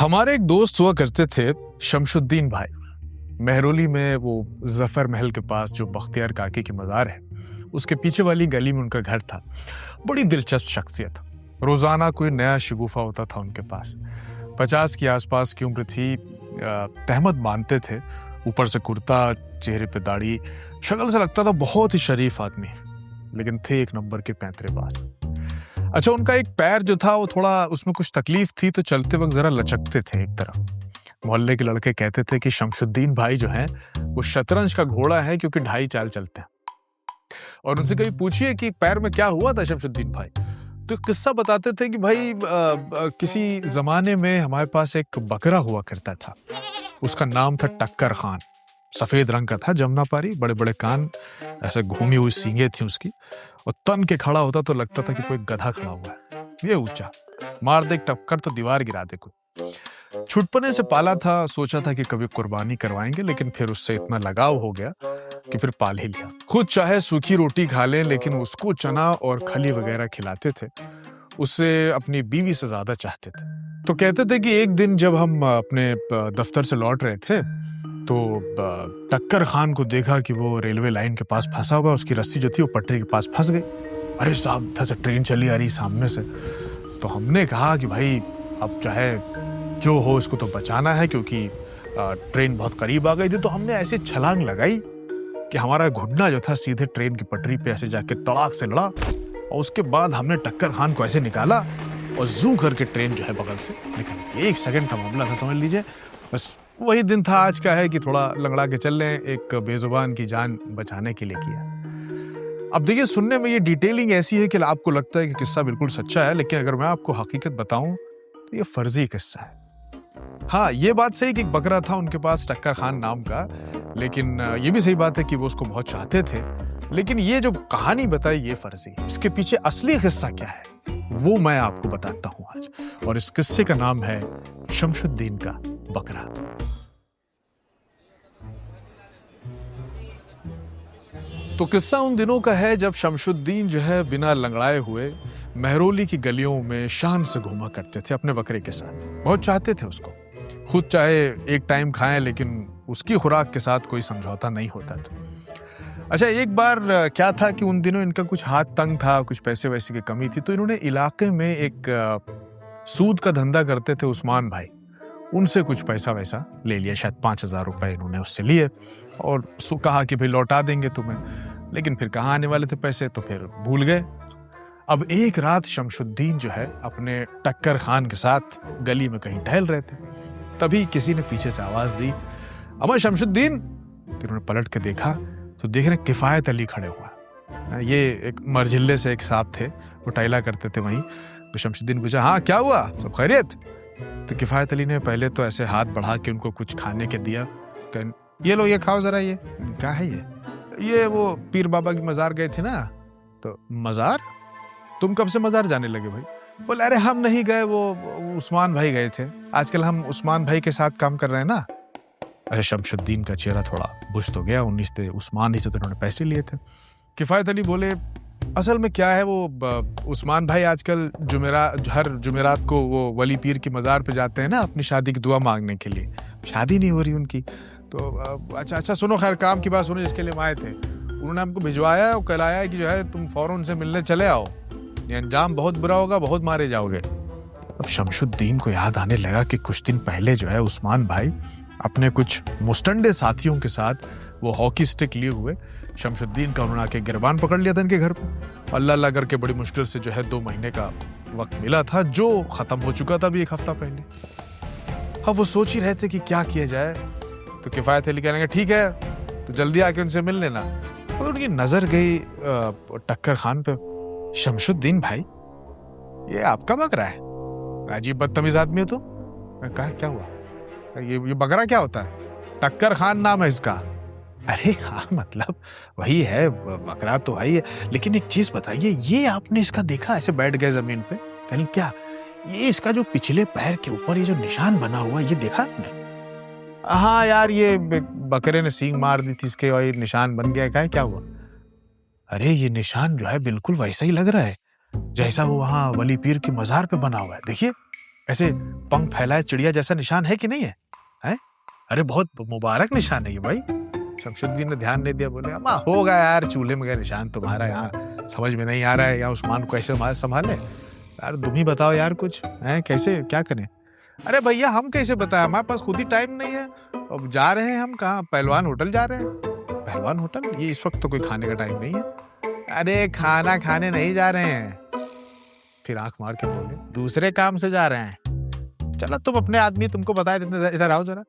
हमारे एक दोस्त हुआ करते थे शमशुद्दीन भाई। मेहरौली में वो जफर महल के पास जो बख्तियार काकी की मज़ार है उसके पीछे वाली गली में उनका घर था। बड़ी दिलचस्प शख्सियत। रोज़ाना कोई नया शगुफा होता था उनके पास। 50 के आसपास की उम्र थी। तहमद बांधते थे, ऊपर से कुर्ता, चेहरे पे दाढ़ी, शक्ल से लगता था बहुत ही शरीफ आदमी, लेकिन थे एक नंबर के पैंतरेबाज। अच्छा, उनका एक पैर जो था वो थोड़ा उसमें कुछ तकलीफ थी, तो चलते वक्त जरा लचकते थे एक तरफ। मोहल्ले के लड़के कहते थे कि शमशुद्दीन भाई जो हैं वो शतरंज का घोड़ा है, क्योंकि 2.5 चाल चलते हैं। और उनसे कभी पूछिए कि पैर में क्या हुआ था शमशुद्दीन भाई, तो किस्सा बताते थे कि भाई किसी जमाने में हमारे पास एक बकरा हुआ करता था। उसका नाम था टक्कर खान। सफेद रंग का था, जमुना पारी, बड़े बड़े कान, ऐसे घूमी हुई सींगें थी उसकी, और तन के खड़ा होता तो लगता था कि कोई गधा खड़ा हुआ है। ये ऊंचा, मार दे टक्कर तो दीवार गिरा दे कोई। छुटपने से पाला था, सोचा था कि कभी कुर्बानी करवाएंगे, लेकिन फिर उससे इतना लगाव हो गया कि फिर पाल ही लिया। खुद चाहे सूखी रोटी खा लें, लेकिन उसको चना और खली वगैरह खिलाते थे। उससे अपनी बीवी से ज्यादा चाहते थे। तो कहते थे कि एक दिन जब हम अपने दफ्तर से लौट रहे थे तो टक्कर खान को देखा कि वो रेलवे लाइन के पास फंसा हुआ, उसकी रस्सी जो थी वो पटरी के पास फंस गई। अरे साहब, था से ट्रेन चली आ रही सामने से। तो हमने कहा कि भाई अब चाहे जो हो इसको तो बचाना है, क्योंकि ट्रेन बहुत करीब आ गई थी। तो हमने ऐसे छलांग लगाई कि हमारा घुटना जो था सीधे ट्रेन की पटरी पे ऐसे जाके तड़ाक से लड़ा, और उसके बाद हमने टक्कर खान को ऐसे निकाला और जू करके ट्रेन जो है बगल से निकल गई। 1 सेकंड का मामला था, समझ लीजिए। बस वही दिन था आज का है कि थोड़ा लंगड़ा के चल लें, एक बेजुबान की जान बचाने के लिए किया। अब देखिए, सुनने में ये डिटेलिंग ऐसी है कि आपको लगता है कि किस्सा बिल्कुल सच्चा है, लेकिन अगर मैं आपको हकीकत बताऊं तो ये फर्जी किस्सा है। हाँ, ये बात सही कि एक बकरा था उनके पास टक्कर खान नाम का, लेकिन ये भी सही बात है कि वो उसको बहुत चाहते थे। लेकिन ये जो कहानी बताई ये फर्जी है। इसके पीछे असली किस्सा क्या है वो मैं आपको बताता हूं आज, और इस किस्से का नाम है शमशुद्दीन का बकरा। तो किस्सा उन दिनों का है जब शमशुद्दीन जो है बिना लंगड़ाए हुए मेहरौली की गलियों में शान से घूमा करते थे अपने बकरे के साथ। बहुत चाहते थे उसको। खुद चाहे एक टाइम खाएं, लेकिन उसकी खुराक के साथ कोई समझौता नहीं होता था। अच्छा, एक बार क्या था कि उन दिनों इनका कुछ हाथ तंग था, कुछ पैसे वैसे की कमी थी, तो इन्होंने इलाके में एक सूद का धंधा करते थे उस्मान भाई, उनसे कुछ पैसा वैसा ले लिया। शायद 5,000 रुपए इन्होंने उससे लिए और कहा कि भाई लौटा देंगे तुम्हें। लेकिन फिर कहाँ आने वाले थे पैसे, तो फिर भूल गए। अब एक रात शमशुद्दीन जो है अपने टक्कर खान के साथ गली में कहीं टहल रहे थे, तभी किसी ने पीछे से आवाज दी, अमर शमशुद्दीन। फिर उन्होंने पलट के देखा तो देख रहे किफायत अली खड़े हुआ। ये एक मरझिल्ले से एक साहब थे, वो टहला करते थे वहीं। तो शमशुद्दीन पूछा, हाँ क्या हुआ, सब खैरियत? तो किफायत अली ने पहले तो ऐसे हाथ बढ़ा के उनको कुछ खाने के दिया। ये लो, ये खाओ जरा। ये क्या है? ये वो पीर बाबा की मजार गए थे ना। तो मजार? तुम कब से मजार जाने लगे भाई? बोले, अरे हम नहीं गए, वो उस्मान भाई गए थे। आजकल हम उस्मान भाई के साथ काम कर रहे हैं ना। अच्छा, शमशुद्दीन का चेहरा थोड़ा बुझ तो गया। 19 उस्मान ही से तो उन्होंने पैसे लिए थे। किफायत अली बोले, असल में क्या है, वो उस्मान भाई आजकल हर जुमेरात को वो वली पीर की मजार पे जाते हैं ना अपनी शादी की दुआ मांगने के लिए। शादी नहीं हो रही उनकी। तो अच्छा सुनो, खैर काम की बात सुनो जिसके लिए हम आए थे। उन्होंने हमको भिजवाया और कहलाया है कि जो है तुम फौरन उनसे मिलने चले आओ, ये अंजाम बहुत बुरा होगा, बहुत मारे जाओगे। अब शमशुद्दीन को याद आने लगा कि कुछ दिन पहले जो है उस्मान भाई अपने कुछ मुस्टंडे साथियों के साथ वो हॉकी स्टिक लिए हुए शमशुद्दीन का उन्होंने आके गिरबान पकड़ लिया था इनके घर पे। अल्लाह अल्लाह करके बड़ी मुश्किल से जो है 2 महीने का वक्त मिला था, जो खत्म हो चुका था अभी 1 हफ्ता पहले। अब वो सोच ही रहे थे कि क्या किया जाए। तो किफायत अली कहने लगे, ठीक है तो जल्दी आके उनसे मिल लेना। तो उनकी नजर गई टक्कर खान पे। शमशुद्दीन भाई, ये आपका बकरा है? अजीब बदतमीज आदमी हो तुम। कहा, क्या हुआ? ये बकरा क्या होता है? टक्कर खान नाम है इसका। अरे हाँ, मतलब वही है, बकरा तो वही है। लेकिन एक चीज बताइए, ये आपने इसका देखा? ऐसे बैठ गए जमीन पे। कहने, क्या ये इसका जो पिछले पैर के ऊपर ये जो निशान बना हुआ है, ये देखा आपने? हाँ यार, ये बकरे ने सींग मार दी थी इसके और ये निशान बन गया। क्या हुआ? अरे ये निशान जो है बिल्कुल वैसा ही लग रहा है जैसा वो वहां वली पीर की मजार पे बना हुआ है। देखिए ऐसे पंख फैलाए चिड़िया जैसा निशान है कि नहीं है? हैं? अरे बहुत मुबारक निशान है ये भाई। शमशुद्दीन ने ध्यान नहीं दिया, बोले अम्मा होगा यार, चूल्हे में का निशान तुम्हारा यहाँ समझ में नहीं आ रहा है, या उस्मान को ऐसे संभाले यार, तुम ही बताओ यार कुछ है, कैसे क्या करें? अरे भैया हम कैसे बताएं, हमारे पास खुद ही टाइम नहीं है। अब जा रहे हैं हम कहाँ, पहलवान होटल जा रहे हैं। पहलवान होटल? ये इस वक्त तो कोई खाने का टाइम नहीं है। अरे खाना खाने नहीं जा रहे हैं। फिर आंख मार के बोले दूसरे काम से जा रहे हैं। चलो तुम अपने आदमी, तुमको बताए देते, इधर आओ जरा।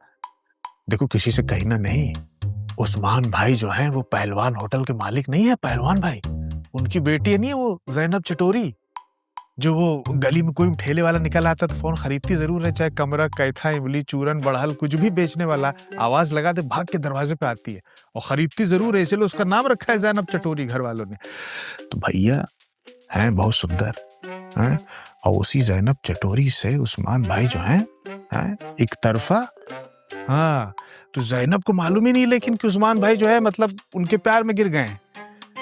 देखो किसी से कहना नहीं, उस्मान भाई जो है वो पहलवान होटल के मालिक नहीं है। पहलवान भाई उनकी बेटी है, नहीं है वो जैनब चटोरी, जो वो गली में कोई ठेले वाला निकल आता तो फोन खरीदती जरूर है, चाहे कमरा, कैथा, इमली, चूरन, बड़हल, कुछ भी बेचने वाला आवाज लगा दे भाग के दरवाजे पे आती है और खरीदती जरूर है, इसलिए उसका नाम रखा है जैनब चटोरी घर वालों ने। तो भैया हैं बहुत सुंदर हैं, और उसी जैनब चटोरी से उस्मान भाई जो हैं एक तरफा। हाँ तो जैनब को मालूम ही नहीं लेकिन कि उस्मान भाई जो है मतलब उनके प्यार में गिर गए हैं,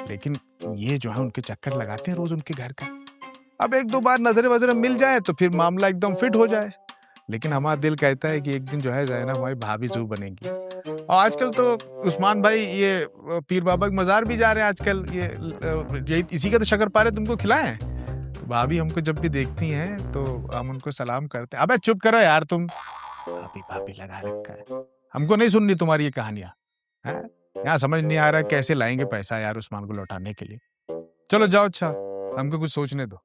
लेकिन ये जो है उनके चक्कर लगाते हैं रोज उनके घर का। अब एक दो बार नजरे वजरे मिल जाए तो फिर मामला एकदम फिट हो जाए, लेकिन हमारा दिल कहता है कि एक दिन जो है जैनब भाई भाभी जरूर बनेगी। और आजकल तो उस्मान भाई ये पीर बाबा के मजार भी जा रहे हैं आजकल, ये इसी का तो शक्करपारे तुमको खिलाए हैं। तो भाभी हमको जब भी देखती हैं तो हम उनको सलाम करते हैं। अबे चुप करो यार तुम, भाभी भाभी लगा रखा है, हमको नहीं सुननी तुम्हारी ये कहानियां हैं। यहाँ समझ नहीं आ रहा है कैसे लाएंगे पैसा यार उस्मान को लौटाने के लिए। चलो जाओ, अच्छा हमको कुछ सोचने दो।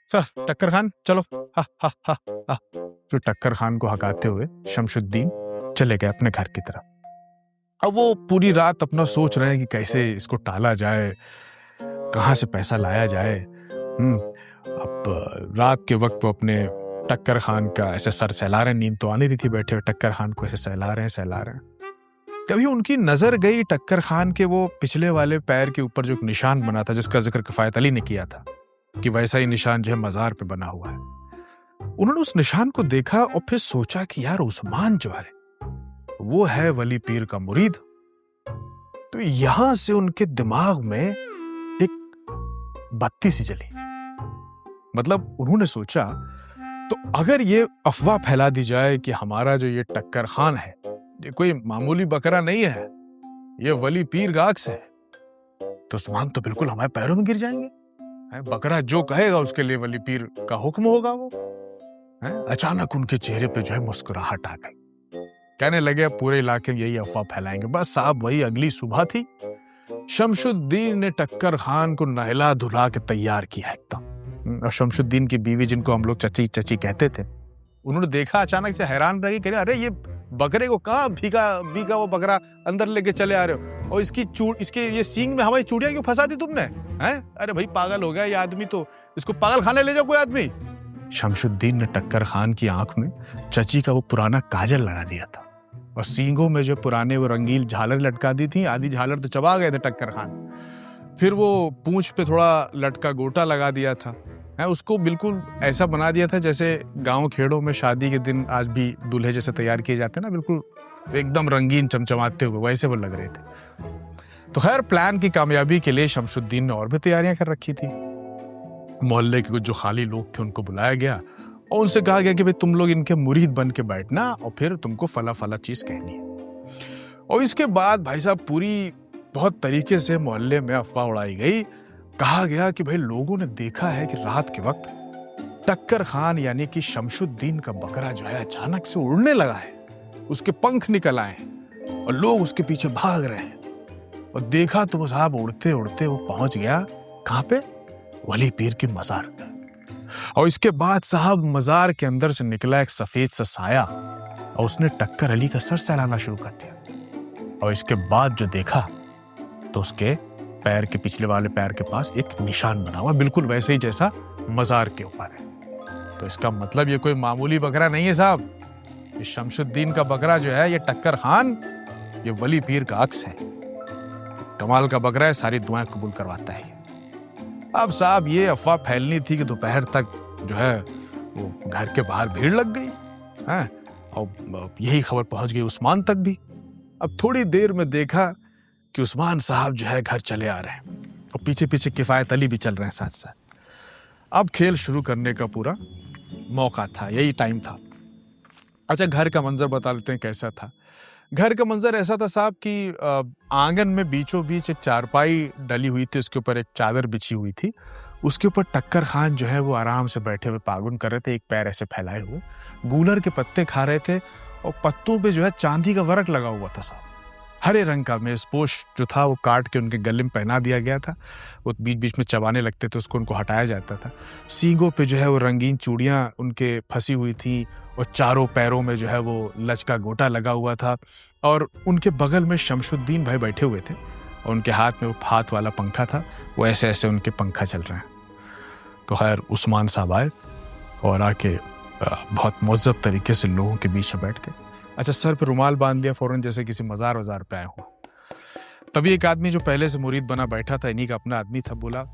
चल टक्कर खान चलो। हा हा हा हा। जो टक्कर खान को हकाते हुए शमशुद्दीन चले गए अपने घर की तरफ। अब वो पूरी रात अपना सोच रहे हैं कि कैसे इसको टाला जाए, कहाँ से पैसा लाया जाए। अब रात के वक्त वो अपने टक्कर खान का ऐसे सर सहला रहे, नींद तो आने रही थी, बैठे हुए टक्कर खान को ऐसे सहला रहे। कभी उनकी नजर गई टक्कर खान के वो पिछले वाले पैर के ऊपर जो एक निशान बना था, जिसका जिक्र किफायत अली ने किया था कि वैसा ही निशान जो है मजार पे बना हुआ है। उन्होंने उस निशान को देखा और फिर सोचा कि यार उस्मान जो है वो है वली पीर का मुरीद। तो यहां से उनके दिमाग में एक बत्ती सी जली। मतलब उन्होंने सोचा तो अगर ये अफवाह फैला दी जाए कि हमारा जो ये टक्कर खान है ये कोई मामूली बकरा नहीं है, ये वली पीर गाक्स है, तो उस्मान तो बिल्कुल हमारे पैरों में गिर जाएंगे। बकरा जो कहेगा उसके लिए वली पीर का हुक्म होगा वो। अचानक उनके चेहरे पे जो है मुस्कुराहट आ गई, कहने लगे अब पूरे इलाके में यही अफवाह फैलाएंगे। बस साहब वही अगली सुबह थी, शमशुद्दीन ने टक्कर खान को नहला धुला के तैयार किया एकदम। और शमशुद्दीन की बीवी, जिनको हम लोग चची चची कहते थे, उन्होंने देखा, अचानक से हैरान रही, कह रहे अरे ये बकरे को कहाँ भीगा वो बकरा अंदर लेके चले आ रहे हो, और इसके ये सींग में हमारी चूड़ियां क्यों फंसा दी तुमने हैं? अरे भाई पागल हो गया ये आदमी, तो इसको पागल खाने ले जाओ कोई आदमी। शमशुद्दीन ने टक्कर खान की आंख में चची का वो पुराना काजल लगा दिया था, और सींगों में जो पुराने वो रंगीन झालर लटका दी थी, आधी झालर तो चबा गए थे टक्कर खान। फिर वो पूंछ पे थोड़ा लटका गोटा लगा दिया था, उसको बिल्कुल ऐसा बना दिया था जैसे गांव खेड़ों में शादी के दिन आज भी दूल्हे जैसे तैयार किए जाते हैं ना, बिल्कुल एकदम रंगीन चमचमाते हुए, वैसे वो लग रहे थे। तो खैर प्लान की कामयाबी के लिए शमशुद्दीन ने और भी तैयारियां कर रखी थी। मोहल्ले के कुछ जो खाली लोग थे उनको बुलाया गया और उनसे कहा गया कि भाई तुम लोग इनके मुरीद बन के बैठना और फिर तुमको फला फला चीज कहनी है। और इसके बाद भाई साहब पूरी बहुत तरीके से मोहल्ले में अफवाह उड़ाई गई। कहा गया कि भाई लोगों ने देखा है कि रात के वक्त टक्कर खान यानी कि शमशुद्दीन का बकरा जो है अचानक से उड़ने लगा है, उसके पंख निकल आए और लोग उसके पीछे भाग रहे हैं। और देखा तो वो साहब उड़ते उड़ते वो पहुंच गया कहां पे, वली पीर के मजार पे। और इसके बाद साहब मजार के अंदर से निकला एक सफेद सा साया और उसने टक्कर अली का सर सहलाना शुरू कर दिया। और इसके बाद जो देखा तो उसके पैर के पिछले वाले पैर के पास एक निशान बना हुआ, बिल्कुल वैसे ही जैसा मजार के ऊपर है। तो इसका मतलब ये कोई मामूली बकरा नहीं है साहब, ये शमशुद्दीन का बकरा जो है, ये टक्कर खान, ये वली पीर का अक्स है। कमाल का बकरा है, सारी दुआएं कबूल करवाता है। अब साहब ये अफवाह फैलनी थी कि दोपहर तक जो है वो घर के बाहर भीड़ लग गई है, और यही खबर पहुंच गई उस्मान तक भी। अब थोड़ी देर में देखा कि उस्मान साहब जो है घर चले आ रहे हैं और पीछे पीछे किफायत अली भी चल रहे हैं साथ साथ। अब खेल शुरू करने का पूरा मौका था, यही टाइम था। अच्छा, घर का मंजर बता लेते हैं कैसा था। घर का मंजर ऐसा था साहब कि आंगन में बीचों बीच एक चारपाई डली हुई थी, उसके ऊपर एक चादर बिछी हुई थी। उसके ऊपर टक्कर खान जो है वो आराम से बैठे हुए पागुन कर रहे थे, एक पैर ऐसे फैलाए हुए, गूलर के पत्ते खा रहे थे और पत्तों पे जो है चांदी का वर्क लगा हुआ था साहब, हरे रंग का। मेज़पोश जो था वो काट के उनके गले में पहना दिया गया था। वो बीच बीच में चबाने लगते थे, उसको उनको हटाया जाता था। सींगों पे जो है वो रंगीन चूड़ियाँ उनके फंसी हुई थी और चारों पैरों में जो है वो लच का गोटा लगा हुआ था। और उनके बगल में शमशुद्दीन भाई बैठे हुए थे और उनके हाथ में वो हाथ वाला पंखा था, वो ऐसे ऐसे उनके पंखा चल रहे हैं। तो खैर उस्मान साहब आए और आके बहुत मुअज़्ज़ब तरीके से लोगों के बीच में बैठ के, अच्छा सर पे रुमाल बांध लिया फ़ौरन, जैसे किसी मज़ार वज़ार पे आए हों। तभी एक आदमी जो पहले से मुरीद बना बैठा था, इन्हीं का अपना आदमी था, बोला,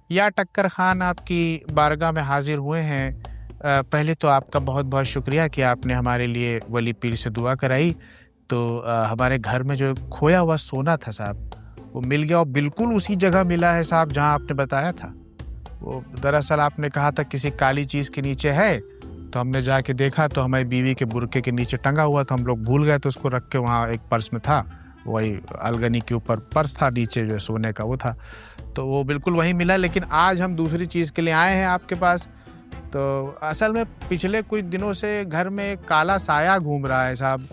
या टक्कर खान आपकी बारगाह में हाजिर हुए हैं। पहले तो आपका बहुत बहुत शुक्रिया कि आपने हमारे लिए वली पीर से दुआ कराई। तो हमारे घर में जो खोया हुआ सोना था साहब, वो मिल गया और बिल्कुल उसी जगह मिला है साहब जहाँ आपने बताया था। वो दरअसल आपने कहा था किसी काली चीज़ के नीचे है, तो हमने जाके देखा तो हमारी बीवी के बुरके के नीचे टंगा हुआ था। हम लोग भूल गए तो उसको रख के वहाँ एक पर्स में था, वही अलगनी के ऊपर पर्स था, नीचे जो सोने का वो था, तो वो बिल्कुल वही मिला। लेकिन आज हम दूसरी चीज़ के लिए आए हैं आपके पास। तो असल में पिछले कुछ दिनों से घर में एक काला साया घूम रहा है साहब,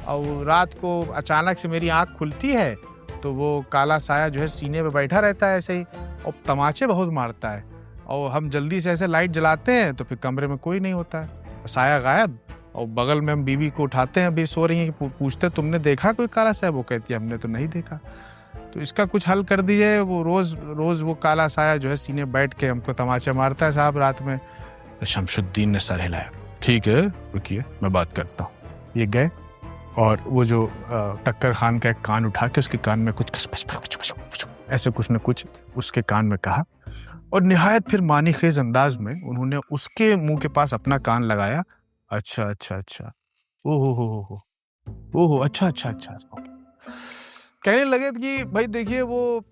और रात को अचानक से मेरी आँख खुलती है तो वो काला साया जो है सीने पे बैठा रहता है ऐसे ही, और तमाचे बहुत मारता है। और हम जल्दी से ऐसे लाइट जलाते हैं तो फिर कमरे में कोई नहीं होता है, साया गायब। और बगल में हम बीवी को उठाते हैं, अभी सो रही हैं, कि पूछते तुमने देखा कोई काला साया? वो कहती है हमने तो नहीं देखा। तो इसका कुछ हल कर दीजिए। वो रोज़ वो काला साया जो है सीने बैठ के हमको तमाचे मारता है साहब रात में। तो शमशुद्दीन ने सर हिलाया, ठीक है रुकिए मैं बात करता हूँ। ये गए और वो जो टक्कर खान का एक कान उठा के उसके कान में कुछ ऐसे कुछ न कुछ उसके कान में कहा, और निहायत फिर मानी खेज अंदाज में उन्होंने उसके मुंह के पास अपना कान लगाया। अच्छा अच्छा अच्छा, ओहो अच्छा अच्छा अच्छा। कहने लगे कि भाई देखिए, वो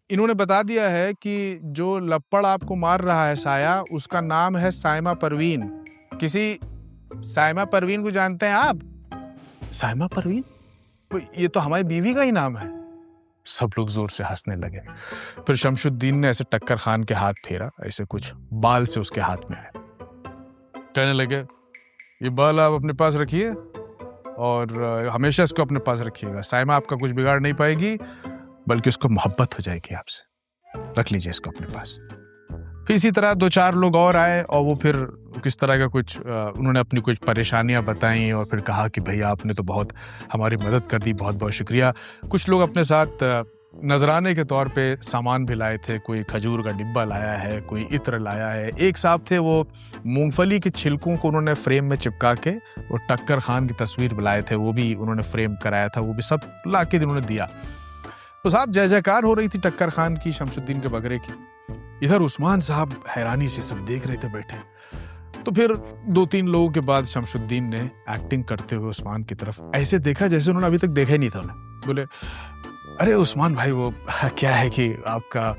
इन्होंने बता दिया है कि जो लप्पड़ आपको मार रहा है साया, उसका नाम है साइमा परवीन। किसी साइमा परवीन को जानते हैं आप? साइमा परवीन? ये तो हमारी बीवी का ही नाम है। सब लोग जोर से हंसने लगे। फिर शमशुद्दीन ने ऐसे टक्कर खान के हाथ फेरा, ऐसे कुछ बाल से उसके हाथ में आए। कहने लगे, ये बाल आप अपने पास रखिए और हमेशा इसको अपने पास रखिएगा। साइमा आपका कुछ बिगाड़ नहीं पाएगी, बल्कि उसको मोहब्बत हो जाएगी आपसे। रख लीजिए इसको अपने पास। फिर इसी तरह 2-4 लोग और आए और वो फिर किस तरह का कुछ उन्होंने अपनी कुछ परेशानियां बताई और फिर कहा कि भैया आपने तो बहुत हमारी मदद कर दी, बहुत बहुत शुक्रिया। कुछ लोग अपने साथ नजराने के तौर पे सामान भी लाए थे, कोई खजूर का डिब्बा लाया है, कोई इत्र लाया है। एक साहब थे वो मूंगफली के छिलकों को उन्होंने फ्रेम में चिपका के वो टक्कर खान की तस्वीर लाए थे, वो भी उन्होंने फ्रेम कराया था, वो भी सब ला के उन्होंने दिया। तो साहब जय जयकार हो रही थी टक्कर खान की, शमशुद्दीन के बकरे की। इधर उस्मान साहब हैरानी से सब देख रहे थे बैठे। तो फिर 2-3 लोगों के बाद शमशुद्दीन ने एक्टिंग करते हुए उस्मान की तरफ ऐसे देखा जैसे उन्होंने अभी तक देखा ही नहीं था। उन्हें बोले, अरे उस्मान भाई, वो क्या है कि आपका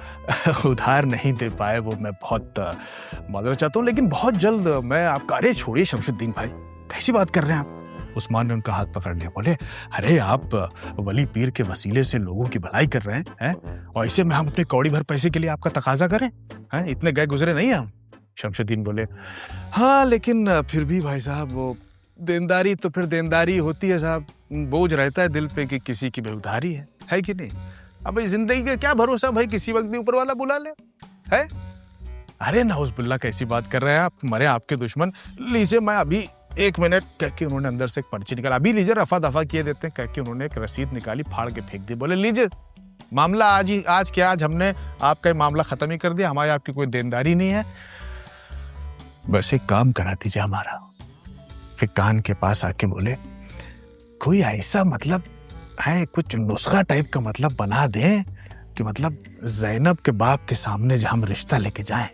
उधार नहीं दे पाए, वो मैं बहुत माजरत चाहता हूँ, लेकिन बहुत जल्द मैं आपका। अरे छोड़िए शमशुद्दीन भाई, कैसी बात कर रहे हैं आप? उस्मान ने उनका हाथ पकड़ लिया, बोले, अरे आप वली पीर के वसीले से लोगों की भलाई कर रहे हैं, और ऐसे में हम अपने कौड़ी भर पैसे के लिए आपका तकाजा करें? हैं? इतने गए गुजरे नहीं हम। शमशुद्दीन बोले, हाँ लेकिन फिर भी भाई साहब, वो देनदारी तो फिर देनदारी होती है साहब, बोझ रहता है दिल पे कि किसी की बेउधारी है कि नहीं? अब जिंदगी का क्या भरोसा भाई, किसी वक्त भी ऊपर वाला बुला ले है। अरे नाउज़ुबिल्लाह, कैसी बात कर रहे हैं आप, मरे आपके दुश्मन। लीजिए मैं अभी 1 मिनट कह के उन्होंने अंदर से एक पर्ची निकाला, अभी लीजिए रफा दफा किए देते हैं कह के उन्होंने एक रसीद निकाली, फाड़ के फेंक दी। बोले, लीजिए मामला आज हमने आपका मामला खत्म ही कर दिया, हमारी आपकी कोई देनदारी नहीं है, बस एक काम करा दीजिए हमारा। फिर कान के पास आके बोले, कोई ऐसा मतलब है, कुछ नुस्खा टाइप का मतलब बना दें कि मतलब ज़ैनब के बाप के सामने जब हम रिश्ता लेके जाएं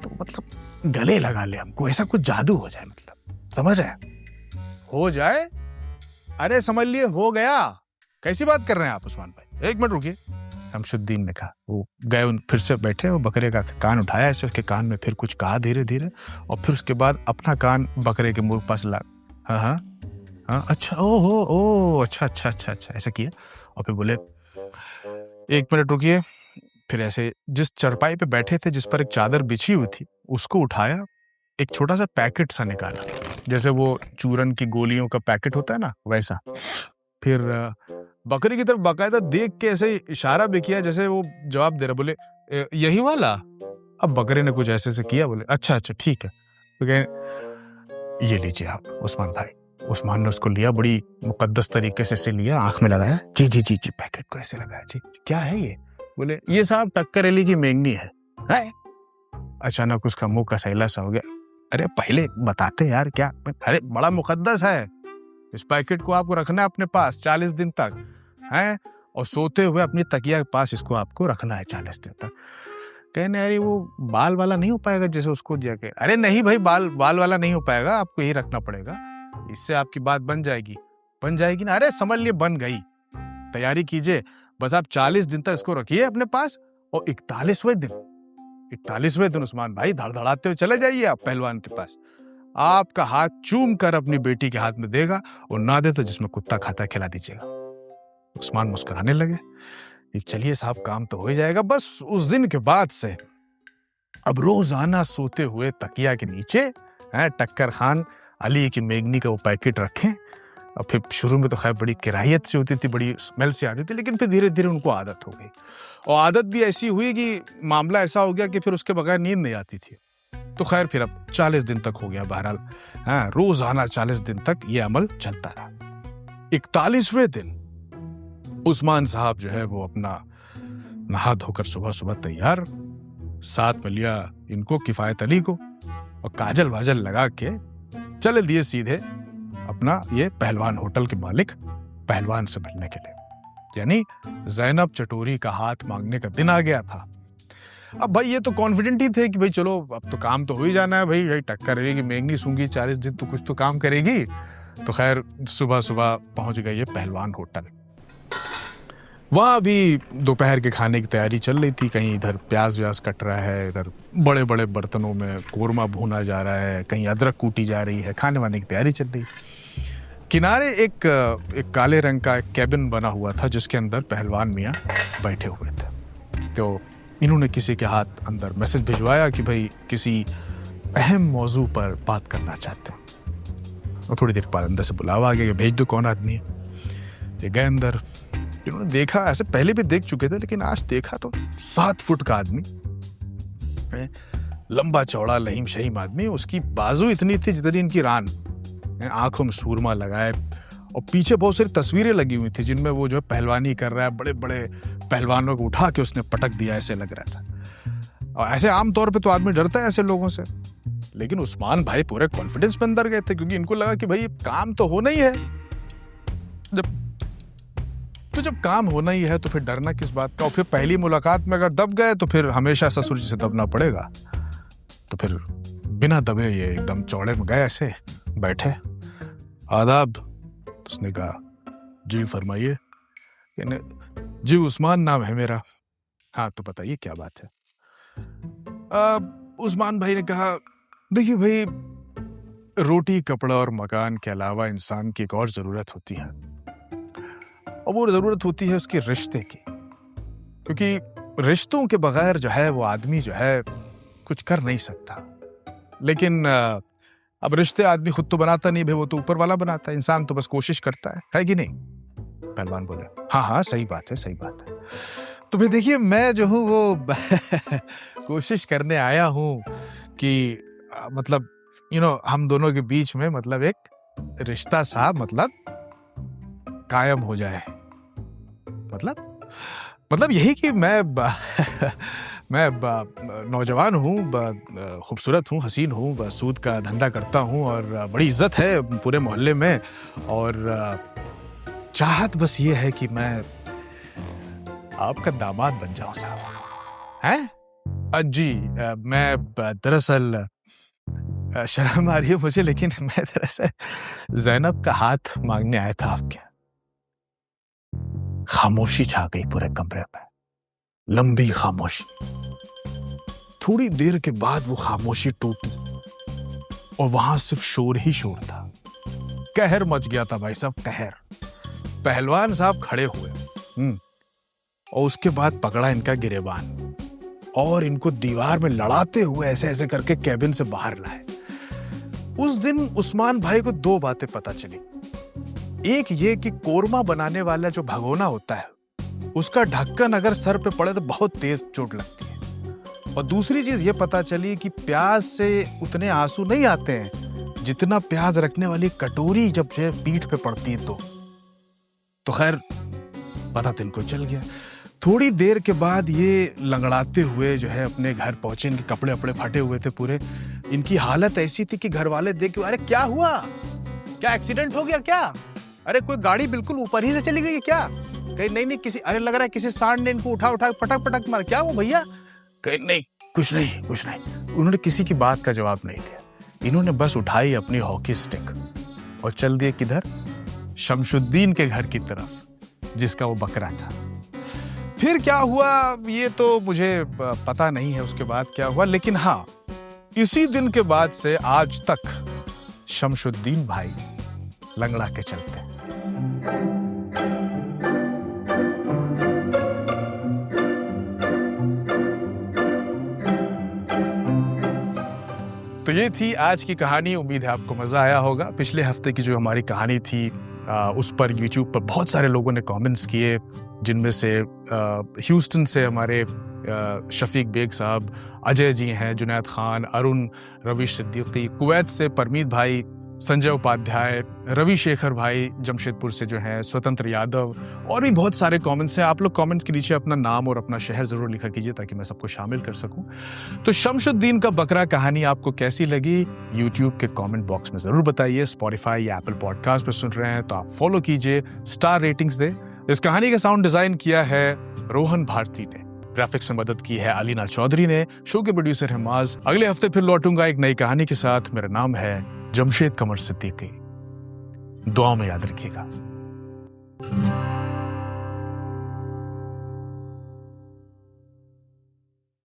तो मतलब गले लगा ले हमको, ऐसा कुछ जादू हो जाए, मतलब समझ रहे हो जाए। अरे समझ लिए हो गया। कैसी बात कर रहे हैं आप उस्मान भाई, 1 मिनट रुकिए। शमशुद्दीन ने कहा। वो गए, उन फिर से बैठे और बकरे का कान उठाया ऐसे, उसके कान में फिर कुछ कहा धीरे धीरे, और फिर उसके बाद अपना कान बकरे के मुंह पास ला, हाँ हाँ हाँ, अच्छा ओ अच्छा अच्छा अच्छा अच्छा, ऐसा किया। और फिर बोले 1 मिनट रुकिए। फिर ऐसे जिस चरपाई पे बैठे थे, जिस पर एक चादर बिछी हुई थी, उसको उठाया, एक छोटा सा पैकेट सा निकाला, जैसे वो चूरन की गोलियों का पैकेट होता है ना, वैसा। फिर बकरी की तरफ बाकायदा देख के ऐसे इशारा भी किया, जैसे वो जवाब दे रहा। बोले यही वाला? अब बकरे ने कुछ ऐसे से किया, बोले अच्छा अच्छा ठीक है। तो कहे ये लीजिए आप उस्मान भाई। उस्मान ने उसको लिया, बड़ी मुकद्दस तरीके से इसे लिया, आंख में लगाया, जी जी जी जी, पैकेट को ऐसे लगाया, जी क्या है ये? बोले ये साहब टक्कर अली की मेंगनी है। अचानक उसका मुंह का सैला सा हो गया। अरे पहले बताते यार क्या? अरे बड़ा मुकद्दस है, इस पैकेट को आपको रखना है अपने पास 40 दिन तक है, और सोते हुए अपनी तकिया के पास इसको आपको रखना है 40 दिन तक। कहने अरे वो बाल वाला नहीं हो पाएगा जैसे उसको दिया के? अरे नहीं भाई, बाल वाला नहीं हो पाएगा, आपको यही रखना पड़ेगा, इससे आपकी बात बन जाएगी ना। अरे समझ लिए बन गई, तैयारी कीजिए, बस आप 40 दिन तक इसको रखिए अपने पास, और 41वें दिन उस्मान भाई धड़धड़ाते हुए चले जाइए आप पहलवान के पास, आपका हाथ चूम कर अपनी बेटी के हाथ में देगा, और ना दे तो जिसमें कुत्ता खाता खिला दीजिएगा। उस्मान मुस्कुराने लगे, चलिए साहब काम तो हो ही जाएगा। बस उस दिन के बाद से अब रोजाना सोते हुए तकिया के नीचे टक्कर खान अली की मेंगनी का वो पैकेट रखें। और फिर शुरू में तो खैर बड़ी किराहियत से होती थी, बड़ी स्मेल से आती थी, लेकिन फिर धीरे धीरे उनको आदत हो गई, और आदत भी ऐसी हुई कि मामला ऐसा हो गया कि फिर उसके बगैर नींद नहीं आती थी। तो खैर फिर अब 40 दिन तक हो गया, बहरहाल रोजाना 40 दिन तक ये अमल चलता रहा। 41वें दिन उस्मान साहब जो है वो अपना नहा धोकर सुबह सुबह तैयार, साथ में लिया इनको, किफायत अली को, और काजल वाजल लगा के चले दिए सीधे अपना ये पहलवान होटल के मालिक पहलवान से मिलने के लिए। यानी ज़ैनब चटोरी का हाथ मांगने का दिन आ गया था। अब भाई ये तो कॉन्फिडेंट ही थे कि भाई चलो अब तो काम तो हो ही जाना है, भाई टक्कर रहेगी, मेंगनी सूंगी 40 दिन तो कुछ तो काम करेगी। तो खैर सुबह सुबह पहुंच गए ये पहलवान होटल। वहां भी दोपहर के खाने की तैयारी चल रही थी, कहीं इधर प्याज व्याज कट रहा है, इधर बड़े बड़े बर्तनों में कोरमा भूना जा रहा है, कहीं अदरक कूटी जा रही है, खाने वाने की तैयारी चल रही। किनारे एक काले रंग का एक कैबिन बना हुआ था, जिसके अंदर पहलवान मियाँ बैठे हुए थे। तो इन्होंने किसी के हाथ अंदर मैसेज भिजवाया कि भाई किसी अहम मौजू पर बात करना चाहते हैं। और थोड़ी देर बाद अंदर से बुलावा आ गया, भेज दो कौन आदमी है। ये गए अंदर, इन्होंने देखा, ऐसे पहले भी देख चुके थे लेकिन आज देखा तो 7 फुट का आदमी, लंबा चौड़ा लहीम शहीम आदमी, उसकी बाजू इतनी थी जितनी इनकी रान, आंखों में सूरमा लगाए, और पीछे बहुत सारी तस्वीरें लगी हुई थी जिनमें वो जो है पहलवानी कर रहा है, बड़े बड़े पहलवानों को उठा के उसने पटक दिया ऐसे लग रहा था। और ऐसे आमतौर पे तो आदमी डरता है ऐसे लोगों से, लेकिन उस्मान भाई पूरे कॉन्फिडेंस में अंदर गए थे, क्योंकि इनको लगा कि भाई काम तो होना ही है। जब काम होना ही है तो फिर डरना किस बात का। और फिर पहली मुलाकात में अगर दब गए तो फिर हमेशा ससुर जी से दबना पड़ेगा। तो फिर बिना दबे ये एकदम चौड़े में गए, ऐसे बैठे, आदाब। तो उसने कहा जी फरमाइए। जी उस्मान नाम है मेरा। हाँ तो बताइए क्या बात है। उस्मान भाई ने कहा देखिए भाई, रोटी कपड़ा और मकान के अलावा इंसान की एक और जरूरत होती है, और वो जरूरत होती है उसके रिश्ते की। क्योंकि रिश्तों के बगैर जो है वो आदमी जो है कुछ कर नहीं सकता। लेकिन अब रिश्ते आदमी खुद तो बनाता नहीं भाई, वो तो ऊपर वाला बनाता है। इंसान तो बस कोशिश करता है कि नहीं? पहलवान बोले हाँ हाँ सही बात है, सही बात है। तो फिर देखिए मैं जो हूँ वो कोशिश करने आया हूँ कि मतलब हम दोनों के बीच में मतलब एक रिश्ता सा मतलब कायम हो जाए। मतलब यही कि मैं नौजवान हूँ, खूबसूरत हूँ, हसीन हूँ, सूद का धंधा करता हूँ और बड़ी इज्जत है पूरे मोहल्ले में, और चाहत बस ये है कि मैं आपका दामाद बन जाऊं साहब। हैं? जी मैं दरअसल शर्म आ रही है मुझे, लेकिन मैं दरअसल ज़ैनब का हाथ मांगने आया था आपके। खामोशी छा गई पूरे कमरे में। लंबी खामोशी। थोड़ी देर के बाद वो खामोशी टूटी और वहां सिर्फ शोर ही शोर था। कहर मच गया था भाई साहब, कहर। पहलवान साहब खड़े हुए और उसके बाद पकड़ा इनका गिरेबान और इनको दीवार में लड़ाते हुए ऐसे ऐसे करके कैबिन से बाहर लाए। उस दिन उस्मान भाई को दो बातें पता चली। एक ये कि कोरमा बनाने वाला जो भगोना होता है उसका ढक्कन अगर सर पे पड़े तो बहुत तेज चोट लगती है। और दूसरी चीज ये पता चली कि प्याज से उतने आंसू नहीं आते हैं जितना प्याज रखने वाली कटोरी जब से पीठ पे पड़ती है तो खैर पता तो इनको चल गया। थोड़ी देर के बाद ये लंगड़ाते हुए जो है अपने घर पहुंचे। इनके कपड़े अपड़े फटे हुए थे पूरे। इनकी हालत ऐसी थी कि घर वाले देख के, अरे क्या हुआ, क्या एक्सीडेंट हो गया क्या, अरे कोई गाड़ी बिल्कुल ऊपर ही से चली गई क्या, कहीं नहीं किसी, अरे लग रहा है किसी सांड ने इनको उठा उठा पटक पटक मार, क्या वो भैया, कहीं नहीं कुछ नहीं। उन्होंने किसी की बात का जवाब नहीं दिया। इन्होंने बस उठाई अपनी हॉकी स्टिक और चल दिए किधर, शमशुद्दीन के घर की तरफ जिसका वो बकरा था। फिर क्या हुआ ये तो मुझे पता नहीं है उसके बाद क्या हुआ, लेकिन हाँ इसी दिन के बाद से आज तक शमशुद्दीन भाई लंगड़ा के चलते हैं। तो ये थी आज की कहानी। उम्मीद है आपको मजा आया होगा। पिछले हफ्ते की जो हमारी कहानी थी उस पर यूट्यूब पर बहुत सारे लोगों ने कमेंट्स किए, जिनमें से ह्यूस्टन से हमारे शफीक बेग साहब, अजय जी हैं, जुनैद खान, अरुण, रवि सिद्दीकी, कुवैत से परमीत भाई, संजय उपाध्याय, रवि शेखर भाई जमशेदपुर से जो हैं, स्वतंत्र यादव, और भी बहुत सारे कमेंट्स हैं। आप लोग कमेंट्स के नीचे अपना नाम और अपना शहर जरूर लिखा कीजिए ताकि मैं सबको शामिल कर सकूं। तो शमशुद्दीन का बकरा कहानी आपको कैसी लगी यूट्यूब के कमेंट बॉक्स में जरूर बताइए। स्पॉटिफाई या एप्पल पॉडकास्ट पर सुन रहे हैं तो आप फॉलो कीजिए, स्टार रेटिंग्स दें। इस कहानी का साउंड डिजाइन किया है रोहन भारती ने, ग्राफिक्स में मदद की है अलीना चौधरी ने, शो के प्रोड्यूसर है माज। अगले हफ्ते फिर लौटूंगा एक नई कहानी के साथ। मेरा नाम है जमशेद कमर सिद्दीकी। दुआ में याद रखिएगा।